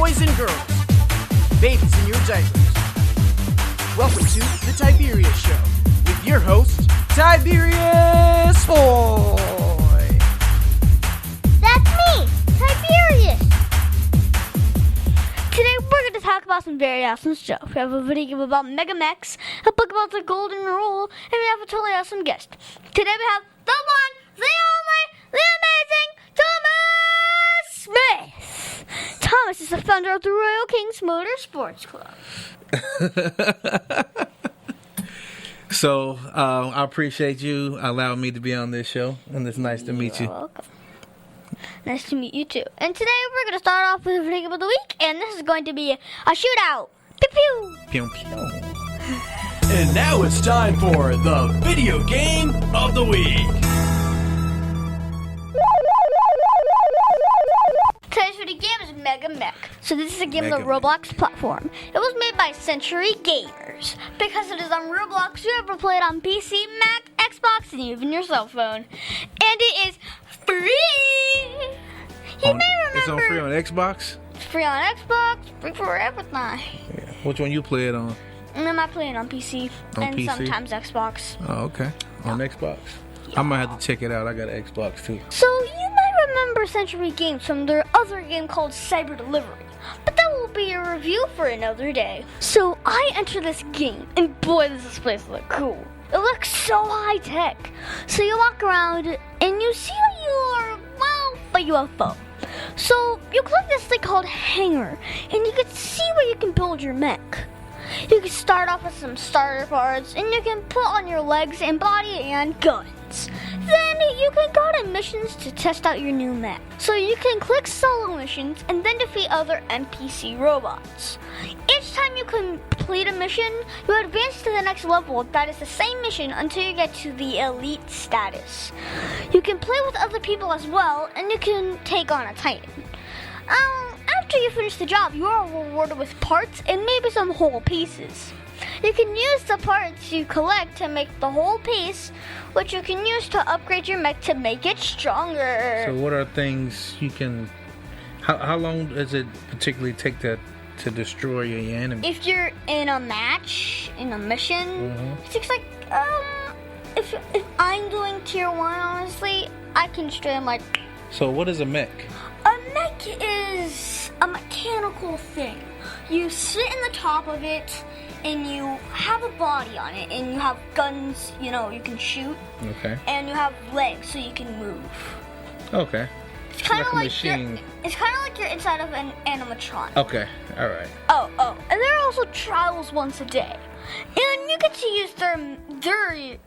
boys and girls, babies in your diapers. Welcome to the Tiberius Show with your host, Tiberius Hoy. That's me, Tiberius. Today we're going to talk about some very awesome stuff. We have a video game about MEGA MECHS, a book about the Golden Rule, and we have a totally awesome guest. Today we have the one, the only, the amazing Thomas Smith. Thomas is the founder of the Royal Kings Motorsports Club. So, I appreciate you allowing me to be on this show, and it's nice to meet you. You're welcome. Nice to meet you too. And today we're going to start off with a video game of the week, and this is going to be a shootout. Pew pew. Pew pew. And now it's time for the video game of the week. Today's video game is MEGA MECHS. So this is a game on the Mega Roblox platform. It was made by Century Gamers. Because it is on Roblox, you ever play it on PC, Mac, Xbox, and even your cell phone. And it is free! You may remember... It's on free on Xbox? It's free on Xbox, free for everything. Yeah. Which one you play it on? And then I play it on PC. On and PC? Sometimes Xbox. Oh, okay. On Xbox? Yeah. I might have to check it out. I got an Xbox too. So you might remember Century Games from their other game called Cyber Delivery. But that will be a review for another day. So I enter this game, and boy, does this place look cool. It looks so high tech. So you walk around, and you see a UFO. So you click this thing called Hangar, and you can see where you can build your mech. You can start off with some starter parts, and you can put on your legs and body and guns. Then you can go to missions to test out your new mech. So you can click solo missions and then defeat other NPC robots. Each time you complete a mission, you advance to the next level that is the same mission until you get to the elite status. You can play with other people as well, and you can take on a Titan. After you finish the job, you are rewarded with parts and maybe some whole pieces. You can use the parts you collect to make the whole piece, which you can use to upgrade your mech to make it stronger. So what are things you can... How long does it particularly take to destroy your enemy? If you're in a match, in a mission, it takes like, if I'm doing tier 1, honestly, I can straight like... So what is a mech? A mech is a mechanical thing. You sit in the top of it, and you have a body on it, and you have guns, you can shoot. Okay. And you have legs so you can move. Okay. It's kind of like a machine. It's kind of like you're inside of an animatronic. Okay. All right. Oh. And there are also trials once a day. And you get to use their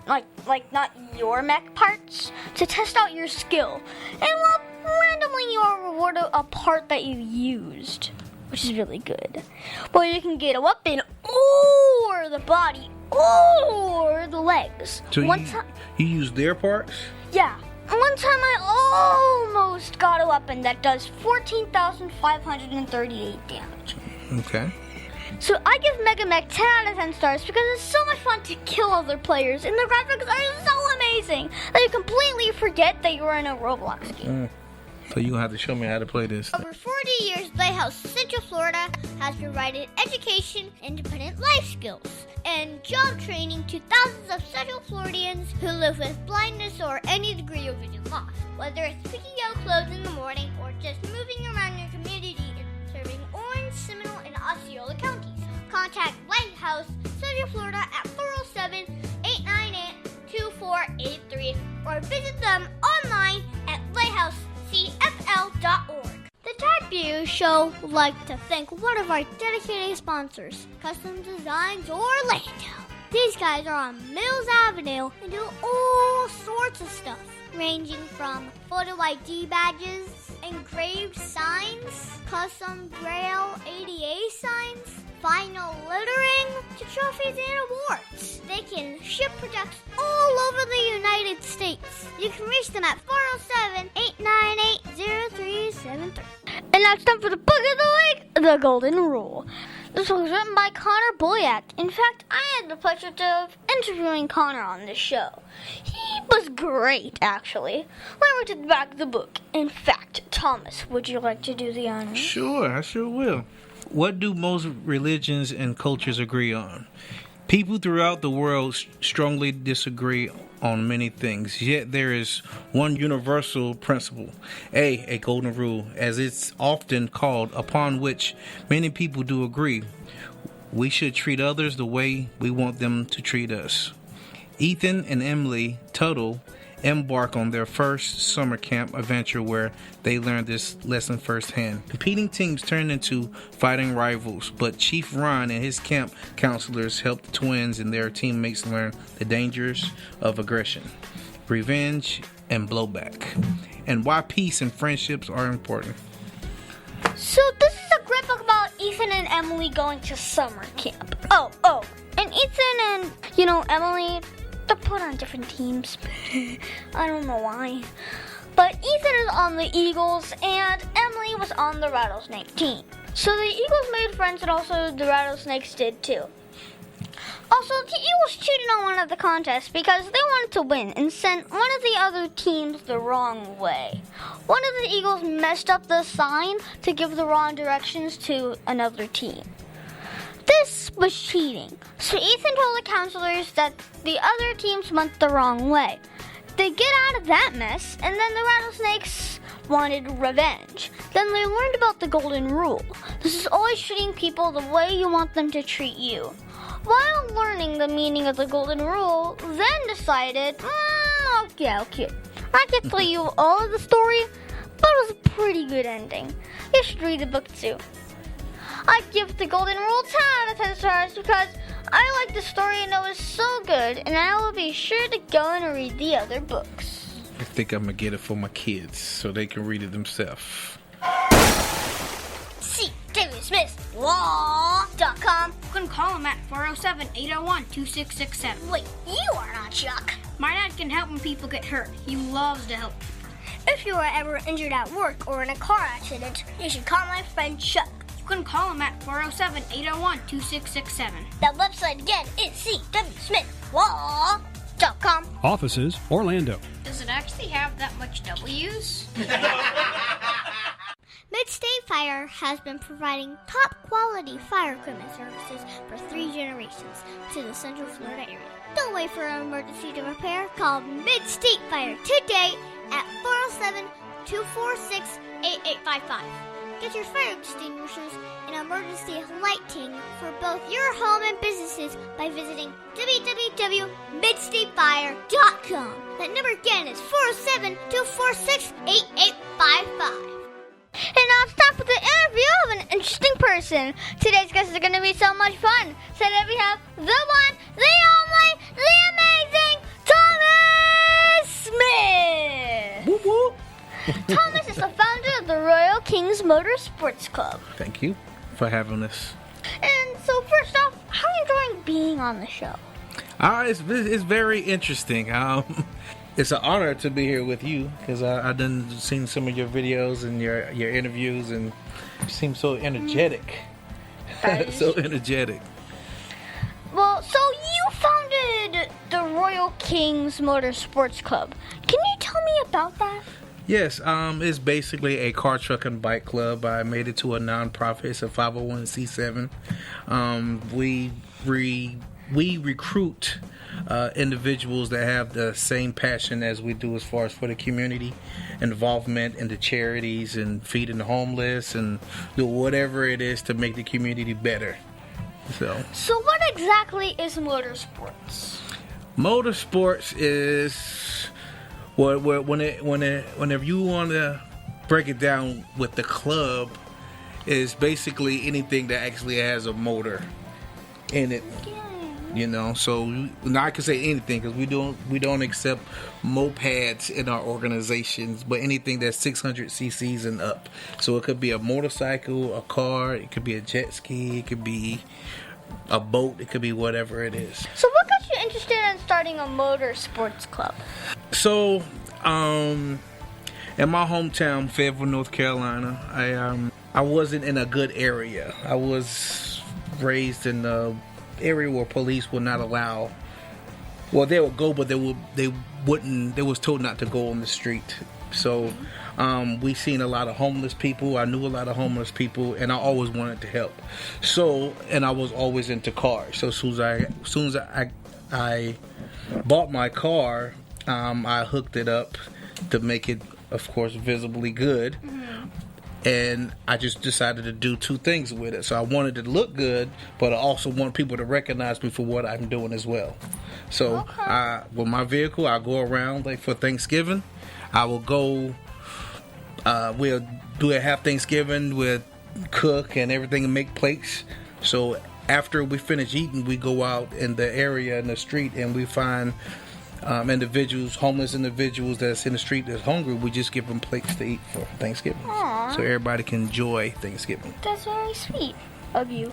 like not your mech parts to test out your skill. And randomly you are rewarded a part that you used, which is really good. Well, you can get a weapon or the body or the legs. So you use their parts? Yeah. One time I almost got a weapon that does 14,538 damage. Okay. So I give MEGA MECHS 10 out of 10 stars because it's so much fun to kill other players, and the graphics are so amazing that you completely forget that you're in a Roblox game. So you're going to have to show me how to play this. Over 40 years, Lighthouse Central Florida has provided education, independent life skills, and job training to thousands of Central Floridians who live with blindness or any degree of vision loss. Whether it's picking out clothes in the morning or just moving around your community and serving Orange, Seminole, and Osceola counties. Contact Lighthouse Central Florida at 407-898-2483 or visit them online at lighthouseCFL.org. The Tiberius Show would like to thank one of our dedicated sponsors, Custom Designs Orlando. These guys are on Mills Avenue and do all sorts of stuff, ranging from photo ID badges, engraved signs, custom Braille ADA signs, vinyl lettering, to trophies and awards. They can ship products all over the United States. You can reach them at 407-898-0373. And now it's time for the book of the week, The Golden Rule. This was written by Connor Boyack. In fact, I had the pleasure of interviewing Connor on this show. He was great, actually. Let me read the back of the book. In fact, Thomas, would you like to do the honors? Sure, I sure will. What do most religions and cultures agree on? People throughout the world strongly disagree on many things, yet there is one universal principle, a golden rule, as it's often called, upon which many people do agree. We should treat others the way we want them to treat us. Ethan and Emily Tuttle embark on their first summer camp adventure where they learn this lesson firsthand. Competing teams turn into fighting rivals, but Chief Ron and his camp counselors help the twins and their teammates learn the dangers of aggression, revenge, and blowback, and why peace and friendships are important. So this is a great book about Ethan and Emily going to summer camp. Oh, and Ethan and, Emily, they're put on different teams. I don't know why. But Ethan is on the Eagles and Emily was on the Rattlesnake team. So the Eagles made friends and also the Rattlesnakes did too. Also, the Eagles cheated on one of the contests because they wanted to win and sent one of the other teams the wrong way. One of the Eagles messed up the sign to give the wrong directions to another team. This was cheating, so Ethan told the counselors that the other teams went the wrong way. They get out of that mess, and then the Rattlesnakes wanted revenge. Then they learned about the golden rule. This is always treating people the way you want them to treat you. While learning the meaning of the golden rule, then decided, okay. I can't tell you all of the story, but it was a pretty good ending. You should read the book too. I give the golden rule 10 out of 10 stars because I like the story and it was so good, and I will be sure to go and read the other books. I think I'm going to get it for my kids so they can read it themselves. See David Smith Law.com. You can call him at 407-801-2667. Wait, you are not Chuck. My dad can help when people get hurt. He loves to help. If you are ever injured at work or in a car accident, you should call my friend Chuck. You can call him at 407-801-2667. That website again is cwsmithlaw.com. Offices, Orlando. Does it actually have that much W's? Mid-State Fire has been providing top-quality fire equipment services for 3 generations to the Central Florida area. Don't wait for an emergency to repair. Call Mid-State Fire today at 407-246-8855. Get your fire extinguishers and emergency lighting for both your home and businesses by visiting www.midstatefire.com. That number again is 407-246-8855. And now it's time for the interview of an interesting person. Today's guests are going to be so much fun. So today we have the one, the only, the amazing Thomas Smith. Whoop whoop. Thomas is the founder of the Royal Kings Motorsports Club. Thank you for having us. And so first off, how are you enjoying being on the show? It's very interesting. It's an honor to be here with you because I done seen some of your videos and your interviews, and you seem so energetic. So energetic. Well, so you founded the Royal Kings Motorsports Club. Can you tell me about that? Yes, it's basically a car, truck, and bike club. I made it to a nonprofit. It's a 501c7. We recruit individuals that have the same passion as we do as far as for the community involvement in the charities and feeding the homeless and do whatever it is to make the community better. So what exactly is motorsports? Motorsports is whenever you want to break it down with the club, is basically anything that actually has a motor in it. So now I can say anything because we don't accept mopeds in our organizations, but anything that's 600 cc's and up. So it could be a motorcycle, a car, it could be a jet ski, it could be a boat, it could be whatever it is. So what got you interested in starting a motorsports club? So, in my hometown, Fayetteville, North Carolina, I wasn't in a good area. I was raised in the area where police would not allow. Well, they would go, but they wouldn't. They was told not to go on the street. So we seen a lot of homeless people. I knew a lot of homeless people, and I always wanted to help. So, and I was always into cars. So as soon as I bought my car, I hooked it up to make it, of course, visibly good. And I just decided to do two things with it. So I wanted it to look good, but I also want people to recognize me for what I'm doing as well. So with my vehicle, I go around like for Thanksgiving. I will go. We'll do a half Thanksgiving with cook and everything and make plates. So after we finish eating, we go out in the area in the street and we find individuals, homeless individuals that's in the street that's hungry. We just give them plates to eat for Thanksgiving. Aww. So everybody can enjoy Thanksgiving. That's very sweet of you.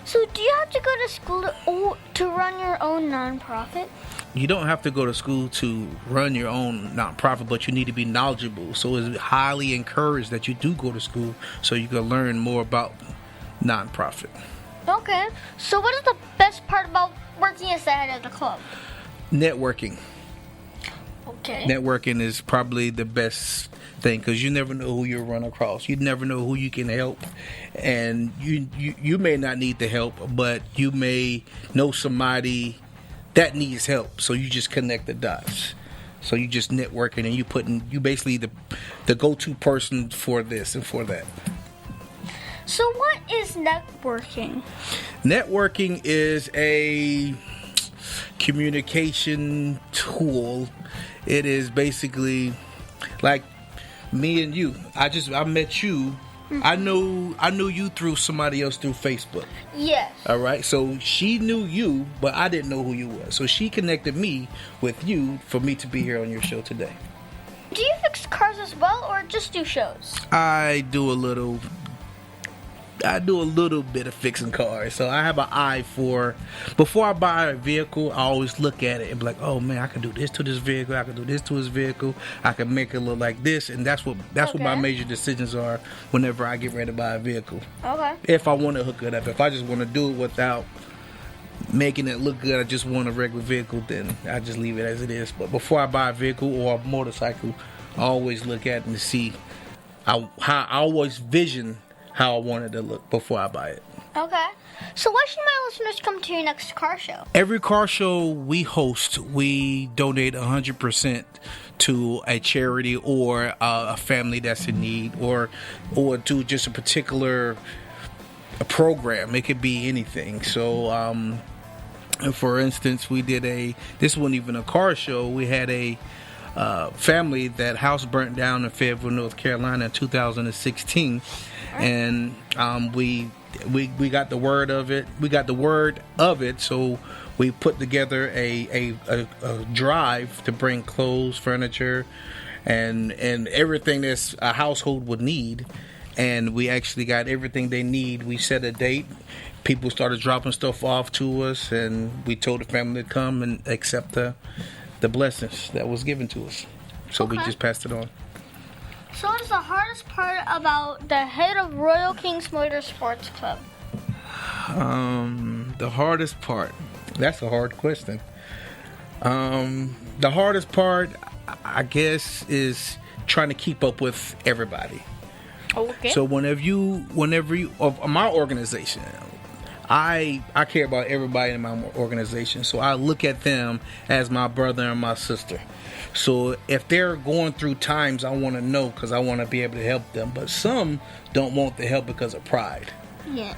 So do you have to go to school to run your own nonprofit? You don't have to go to school to run your own nonprofit, but you need to be knowledgeable. So it's highly encouraged that you do go to school so you can learn more about nonprofit. Okay. So what is the best part about working as the head of the club? Networking. Okay. Networking is probably the best thing because you never know who you'll run across. You never know who you can help, and you may not need the help, but you may know somebody that needs help. So you just connect the dots. So you just networking, and you basically the go-to person for this and for that. So what is networking? Networking is a communication tool. It is basically like me and you. I met you. I knew you through somebody else through Facebook. Yes. All right. So she knew you, but I didn't know who you were. So she connected me with you for me to be here on your show today. Do you fix cars as well, or just do shows? I do a little bit of fixing cars. So I have an eye for, before I buy a vehicle, I always look at it and be like, oh man, I can do this to this vehicle, I can do this to his vehicle, I can make it look like this, and that's what my major decisions are whenever I get ready to buy a vehicle. Okay. If I want to hook it up, if I just want to do it without making it look good, I just want a regular vehicle, then I just leave it as it is. But before I buy a vehicle or a motorcycle, I always look at it and see how I always vision how I want it to look before I buy it. Okay. So why should my listeners come to your next car show? Every car show we host, we donate 100% to a charity or a family that's in need, or to just a particular program. It could be anything. So, for instance, we did this wasn't even a car show. We had a family that house burnt down in Fayetteville, North Carolina in 2016. And we got the word of it. We got the word of it, so we put together a drive to bring clothes, furniture, and everything that a household would need. And we actually got everything they need. We set a date. People started dropping stuff off to us, and we told the family to come and accept the blessings that was given to us. So we just passed it on. So what is the hardest part about the head of Royal Kings Motorsports Club? The hardest part? That's a hard question. The hardest part, I guess, is trying to keep up with everybody. Okay. So whenever you of my organization, I care about everybody in my organization. So I look at them as my brother and my sister. So if they're going through times, I want to know because I want to be able to help them. But some don't want the help because of pride. Yeah.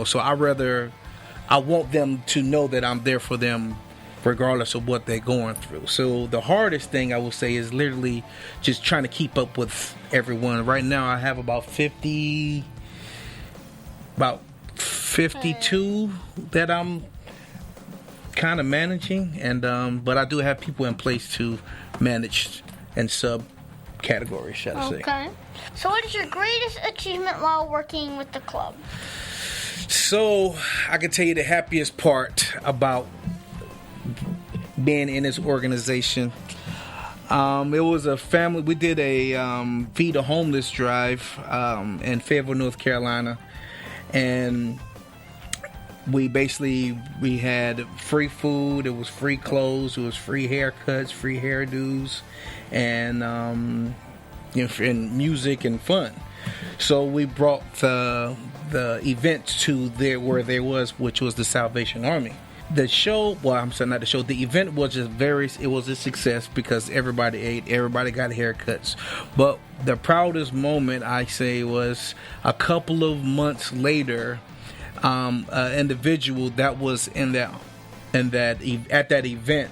So I want them to know that I'm there for them regardless of what they're going through. So the hardest thing I would say is literally just trying to keep up with everyone. Right now I have about 52 that I'm kind of managing, and but I do have people in place to manage and subcategories, shall I say. Okay. So what is your greatest achievement while working with the club? So I can tell you the happiest part about being in this organization. It was a family. We did a Feed the Homeless drive in Fayetteville, North Carolina, and we had free food, it was free clothes, it was free haircuts, free hairdos, and and music and fun. So we brought the event to where there was, which was the Salvation Army. The show, well, I'm saying not the show. The event was it was a success because everybody ate, everybody got haircuts. But the proudest moment, I say, was a couple of months later. An individual that was at that event,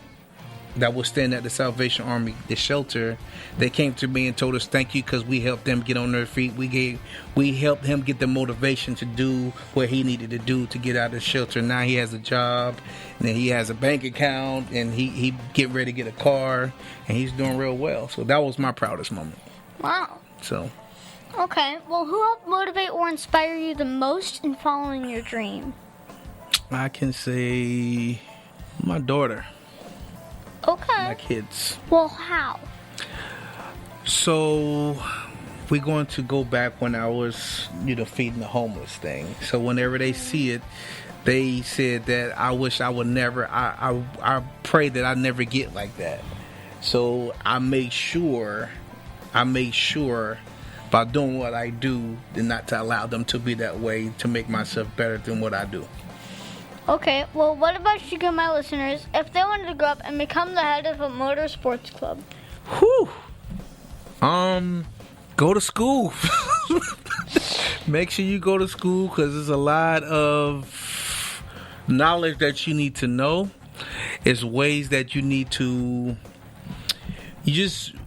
that was standing at the Salvation Army, the shelter, they came to me and told us thank you because we helped them get on their feet. We helped him get the motivation to do what he needed to do to get out of the shelter. Now he has a job, and then he has a bank account, and he getting ready to get a car, and he's doing real well. So that was my proudest moment. Wow. So. Okay, well, who helped motivate or inspire you the most in following your dream? I can say my daughter. Okay. My kids. Well, how? So, we're going to go back when I was, feeding the homeless thing. So, whenever they see it, they said that I wish I would never, I pray that I never get like that. So, I make sure by doing what I do, and not to allow them to be that way, to make myself better than what I do. Okay, well, what about you, my listeners, if they wanted to grow up and become the head of a motor sports club? Whew. Go to school. Make sure you go to school because there's a lot of knowledge that you need to know. It's ways that you need to.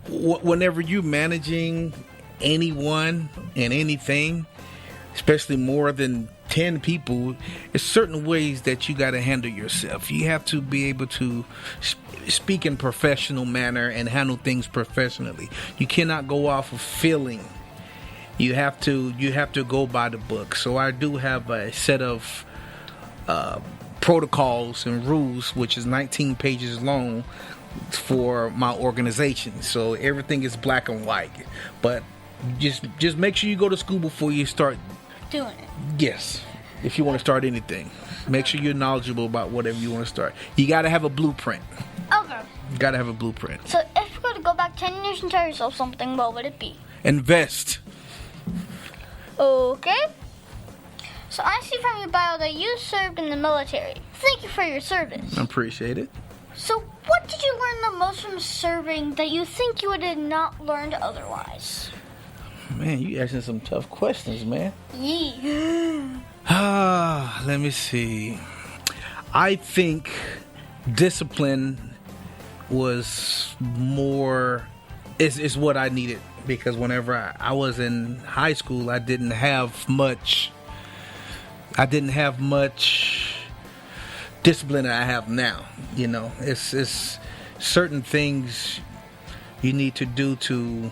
Whenever you're managing anyone and anything, especially more than 10 people, there's certain ways that you got to handle yourself. You have to be able to speak in professional manner and handle things professionally. You cannot go off of feeling. You have to go by the book. So I do have a set of protocols and rules, which is 19 pages long, for my organization. So everything is black and white. But just make sure you go to school before you start doing it. Yes. If you want to start anything, make sure you're knowledgeable about whatever you want to start. You got to have a blueprint. Okay. You got to have a blueprint. So if you were to go back 10 years and tell yourself something, what would it be? Invest. Okay. So I see from your bio that you served in the military. Thank you for your service. I appreciate it. So what did you learn the most from serving that you think you would have not learned otherwise? Man, you asking some tough questions, man. Yeah. Let me see. I think discipline was more is what I needed, because whenever I was in high school, I didn't have much discipline that I have now. It's certain things you need to do to,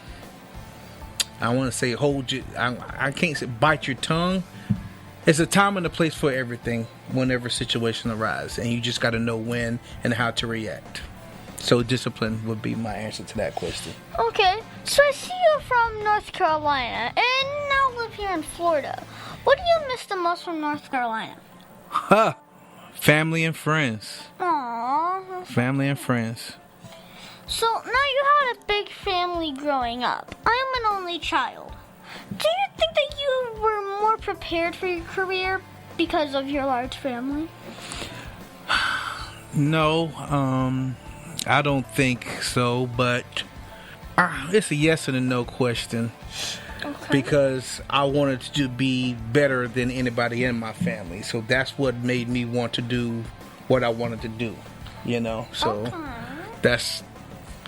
I want to say, hold you. I can't say bite your tongue. It's a time and a place for everything whenever situation arises, and you just got to know when and how to react. So discipline would be my answer to that question. Okay, so I see you're from North Carolina and now live here in Florida. What do you miss the most from North Carolina? Family and friends. Aww. Family and friends. So now you had a big family growing up. I'm an only child. Do you think that you were more prepared for your career because of your large family? No, I don't think so, but it's a yes and a no question. Okay. Because I wanted to be better than anybody in my family. So that's what made me want to do what I wanted to do, So okay.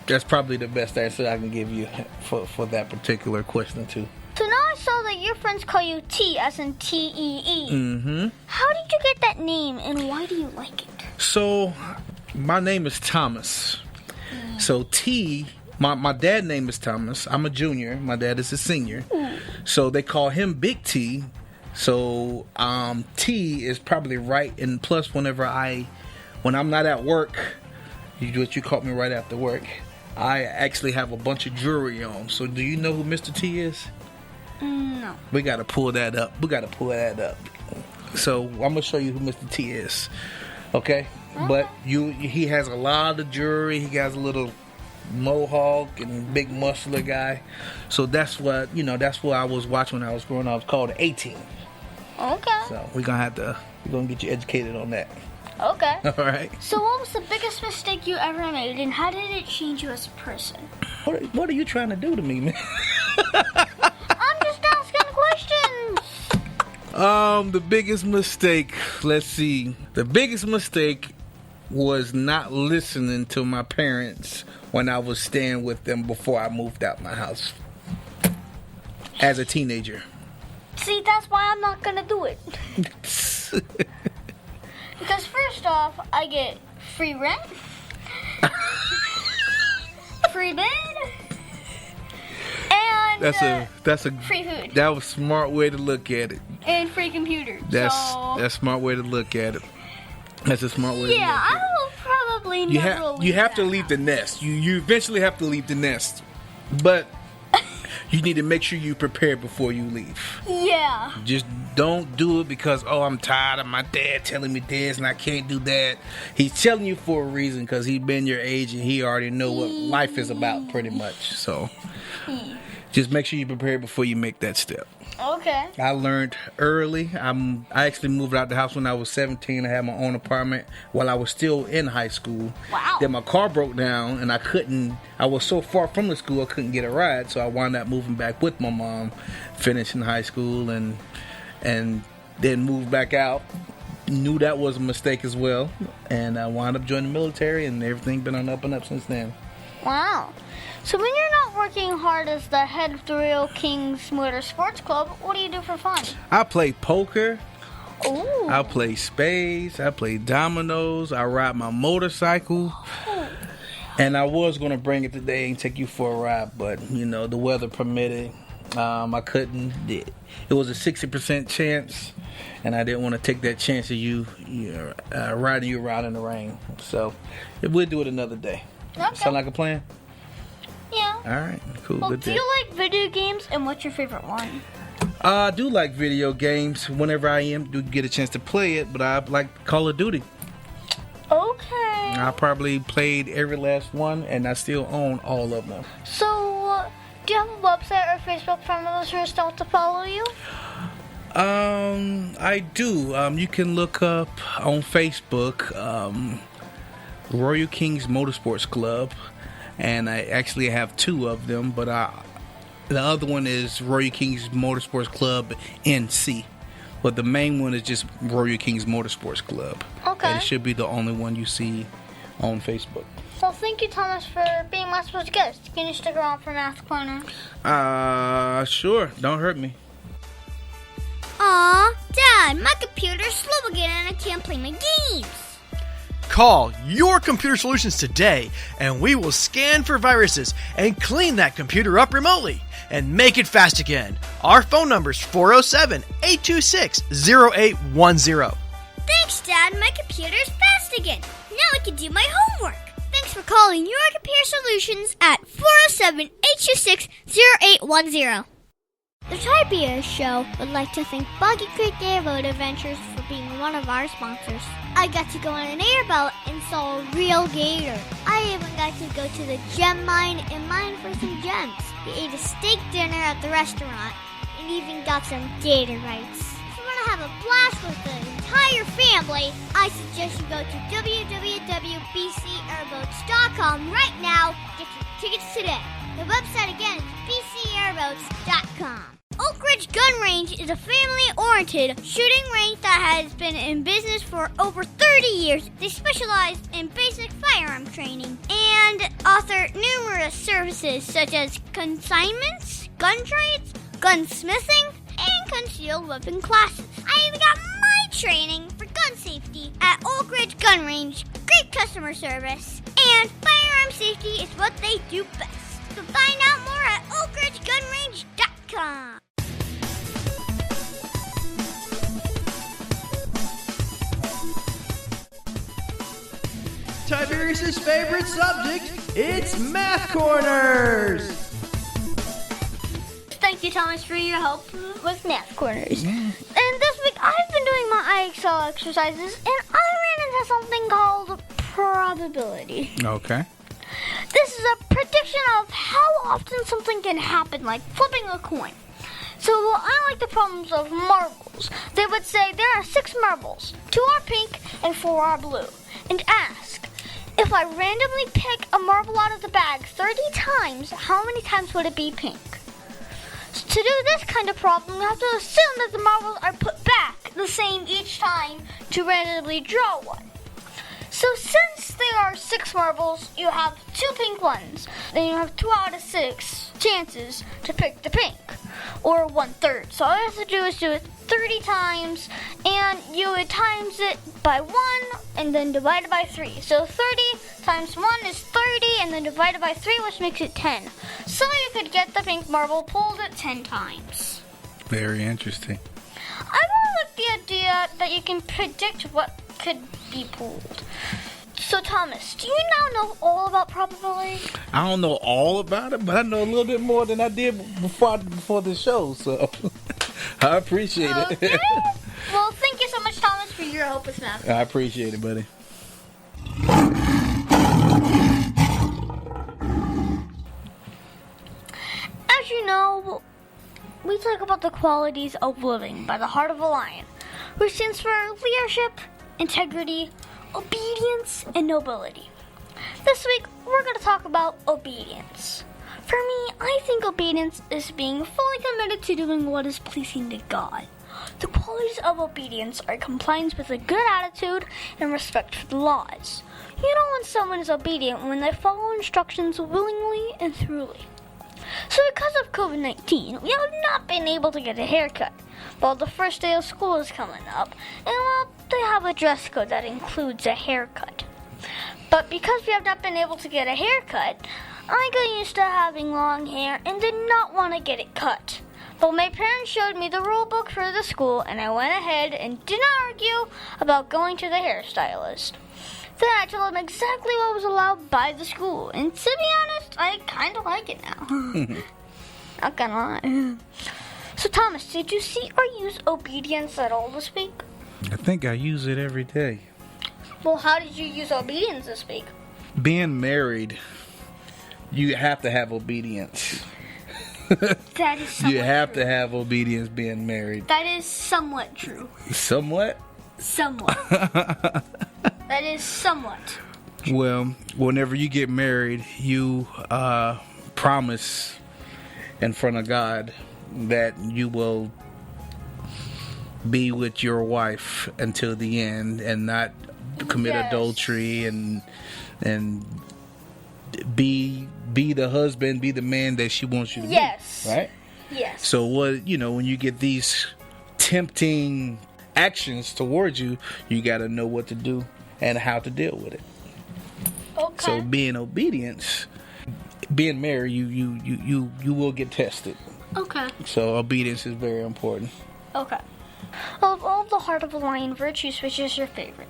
That's probably the best answer I can give you for that particular question too. So now I saw that your friends call you T, as in T-E-E. Mm-hmm. How did you get that name, and why do you like it? So, my name is Thomas. So T, my dad's name is Thomas. I'm a junior. My dad is a senior. So they call him Big T. So T is probably right. And plus, when I'm not at work, you caught me right after work, I actually have a bunch of jewelry on. So do you know who Mr. T is? No. We got to pull that up. So I'm gonna show you who Mr. T is. Okay? But he has a lot of jewelry. He got a little mohawk and big muscular guy. So that's what I was watching when I was growing up. It's called 18. Okay. So we're gonna get you educated on that. Okay. All right. So what was the biggest mistake you ever made, and how did it change you as a person? What are you trying to do to me, man? I'm just asking questions. The biggest mistake. Let's see. The biggest mistake was not listening to my parents when I was staying with them before I moved out my house as a teenager. See, that's why I'm not gonna do it. Because first off, I get free rent, free bed, and that's a free food. That was a smart way to look at it. And free computer. That's a smart way to look at it. That's a smart way to look Yeah, at it. I will probably never leave. You have to leave the nest. You eventually have to leave the nest. But you need to make sure you prepare before you leave. Yeah. Just don't do it because, I'm tired of my dad telling me this and I can't do that. He's telling you for a reason because he's been your age and he already know what life is about pretty much. So just make sure you prepare before you make that step. Okay. I learned early. I actually moved out the house when I was 17. I had my own apartment while I was still in high school. Wow. Then my car broke down and I was so far from the school I couldn't get a ride, so I wound up moving back with my mom, finishing high school and then moved back out. Knew that was a mistake as well, and I wound up joining the military, and everything been on up and up since then. Wow. So when you're not working hard as the head of the Royal Kings Motorsports Club, what do you do for fun? I play poker. Ooh. I play spades. I play dominoes. I ride my motorcycle. And I was going to bring it today and take you for a ride, but, the weather permitted. I couldn't. It was a 60% chance, and I didn't want to take that chance of you riding you around in the rain. So we'll do it another day. Okay. Sound like a plan? Yeah. All right, cool. Well, Good do day. you like video games, and what's your favorite one? I do like video games. Whenever I do get a chance to play it, but I like Call of Duty. Okay. I probably played every last one, and I still own all of them. So, do you have a website or Facebook for my listeners still to follow you? I do. You can look up on Facebook, Royal Kings Motorsports Club, and I actually have two of them, but the other one is Royal Kings Motorsports Club NC, but the main one is just Royal Kings Motorsports Club. Okay. And it should be the only one you see on Facebook. Well, thank you, Thomas, for being my special guest. Can you stick around for Math Corner? Sure. Don't hurt me. Aw, Dad, my computer's slow again and I can't play my games. Call Your Computer Solutions today, and we will scan for viruses and clean that computer up remotely and make it fast again. Our phone number is 407-826-0810. Thanks, Dad. My computer's fast again. Now I can do my homework. Thanks for calling Your Computer Solutions at 407-826-0810. The Tiberius Show would like to thank Boggy Creek Airboat Adventures for being one of our sponsors. I got to go on an airboat and saw a real gator. I even got to go to the gem mine and mine for some gems. We ate a steak dinner at the restaurant and even got some gator bites. If you want to have a blast with the entire family, I suggest you go to www.bcairboats.com right now to get your tickets today. The website again is bcairboats.com. Oak Ridge Gun Range is a family-oriented shooting range that has been in business for over 30 years. They specialize in basic firearm training and offer numerous services such as consignments, gun trades, gunsmithing, and concealed weapon classes. I even got my training for gun safety at Oak Ridge Gun Range. Great customer service, and firearm safety is what they do best. So find out more at oakridgegunrange.com. Tiberius' favorite subject, it's Math Corners! Thank you, Thomas, for your help with Math Corners. And this week, I've been doing my IXL exercises, and I ran into something called probability. Okay. This is a prediction of how often something can happen, like flipping a coin. So, unlike the problems of marbles, they would say there are 6 marbles, 2 are pink and 4 are blue, and ask, if I randomly pick a marble out of the bag 30 times, how many times would it be pink? So to do this kind of problem, you have to assume that the marbles are put back the same each time to randomly draw one. So since there are 6 marbles, you have 2 pink ones. Then you have 2 out of 6 chances to pick the pink, or 1/3. So all you have to do is do it 30 times, and you would times it by 1, and then divide it by 3. So 30 times 1 is 30, and then divided by 3, which makes it 10. So you could get the pink marble pulled at 10 times. Very interesting. I really like the idea that you can predict what could be pulled. So Thomas, do you now know all about probability? I don't know all about it, but I know a little bit more than I did before the show, so I appreciate it. Okay. Well, thank you so much, Thomas, for your help with math. I appreciate it, buddy. As you know, we talk about the qualities of living by the heart of a lion, which stands for leadership, integrity, obedience, and nobility. This week, we're going to talk about obedience. For me, I think obedience is being fully committed to doing what is pleasing to God. The qualities of obedience are compliance with a good attitude and respect for the laws. You know when someone is obedient when they follow instructions willingly and thoroughly. So because of COVID-19, we have not been able to get a haircut. Well, the first day of school is coming up, and they have a dress code that includes a haircut. But because we have not been able to get a haircut, I got used to having long hair and did not want to get it cut. But my parents showed me the rule book for the school, and I went ahead and did not argue about going to the hairstylist. Then I told them exactly what was allowed by the school, and to be honest, I kind of like it now. Not gonna lie. So Thomas, did you see or use obedience at all this week? I think I use it every day. Well, how did you use obedience this week? Being married, you have to have obedience. That is somewhat You have true. to have obedience being married. That is somewhat true. Somewhat? Somewhat. That is somewhat. Well, whenever you get married, you promise in front of God that you will be with your wife until the end and not commit Yes. adultery and be the husband, be the man that she wants you to Yes. be. Right? Yes. So when you get these tempting actions towards you, you got to know what to do and how to deal with it. Okay. So being married, you will get tested. Okay. So obedience is very important. Okay. Of all the heart of a lion virtues, which is your favorite?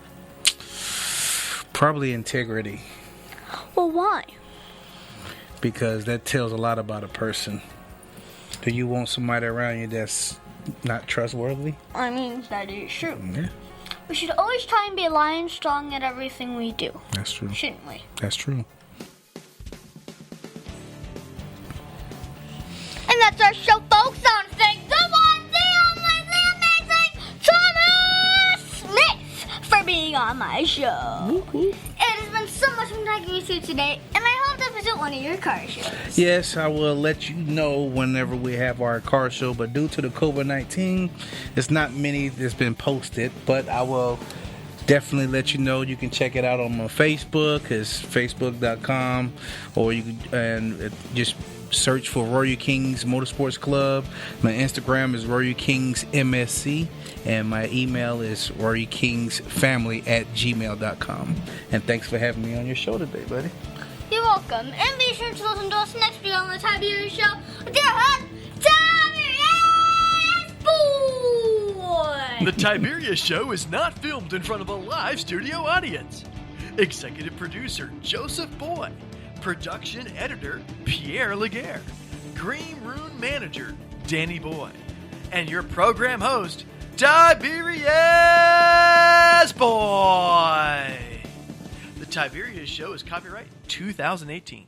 Probably integrity, Well, why? because that tells a lot about a person. Do you want somebody around you that's not trustworthy? I mean, that is true. Yeah, We should always try and be lion strong at everything we do, that's true. shouldn't we? That's true. And that's our show, folks. I want to thank the one, the only, the amazing Thomas Smith for being on my show. It has been so much fun talking with you today, and I hope to visit one of your car shows. Yes, I will let you know whenever we have our car show, but due to the COVID-19, it's not many that's been posted, but I will definitely let you know. You can check it out on my Facebook. It's facebook.com, or you can just search for Royal Kings Motorsports Club. My Instagram is Royal Kings MSC, and my email is royalkingsfamily@gmail.com. And thanks for having me on your show today, buddy. You're welcome, and be sure to listen to us next week on the Tiberius Show with your host, Tiberius Boy! The Tiberius Show is not filmed in front of a live studio audience. Executive producer Joseph Boy. Production editor Pierre Laguerre. Green Room Manager, Danny Boy, and your program host, Tiberius Boy. The Tiberius Show is copyright 2018.